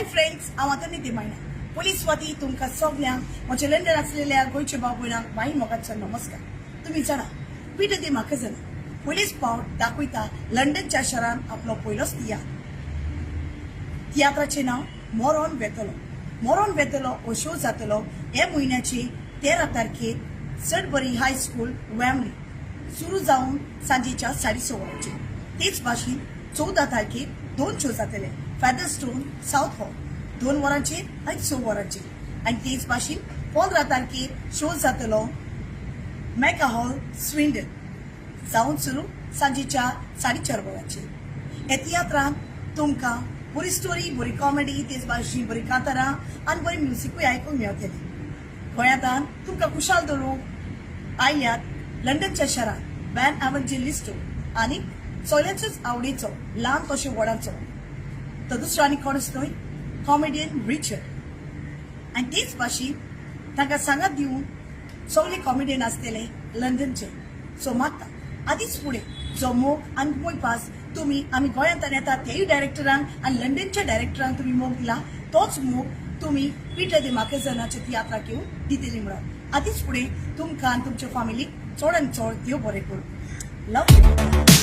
Hi friends, हांव आतां निधी मायना. पोलीस वती तुमकां सगल्यांक म्हजे लंडन आसलेल्या गोंयच्या भाव भयणांक बाई मोगाचो नमस्कार. तुम्ही जाणा पीठ ती म्हाका जाणा पयलीच फावट दाखयता लंडनच्या शारान आपलो पयलोच तियात्राचें नांव मोरोन वेतलो. मोरोन वेतलो हो शो जातलो हे म्हयन्याची 13 तारखेर सडबरी हाय स्कूल वॅमली सुरू जावन सांजेच्या 6:30 वरांचेर. तेच भाशेन 14 तारखेर 2 शो जातले. फेदरस्टोन साउथ हॉल 2 वरांचेर आनी 6 वरांचेर. आनी तेच भाशेन 15 तारखेर शो जातलो मेका हॉल स्विंडन जावन सुरू सांजेच्या 4:30 वरांचेर. हे तियात्रांत तुमकां बरी स्टोरी, बरी कॉमेडी, तेच भाशेन बरी कांतारां आनी बरी म्युझिकूय आयकूंक मेळटलें. गोंयांतान तुमकां खुशाल दवरूंक आयल्यात लंडनच्या शारांत बॅन एव्हँजेलिस्टो आनी सगळ्यांचोच आवडीचो ल्हान तशें व्हडाचो तो दुसरो आनी कोणूच न्हय, कॉमेडियन रिचर्ड. आनी तेच भाशेन तांकां सांगात दिवन सगळे कॉमेडियन आसतले लंडनचे. सो मागता आदींच फुडें जो मोग आनी मोयपास तुमी आमी गोंयांत येता तेय डायरेक्टरांक आनी लंडनच्या डायरेक्टरांक तुमी मोग दिला, तोच मोग तुमी पीटर दी मार्केसानाच्या तियात्राक येवन दितली म्हणून. आदींच फुडें तुमकां आनी तुमच्या फॅमिलीक चड आनी चड देव बरें करूं. लव.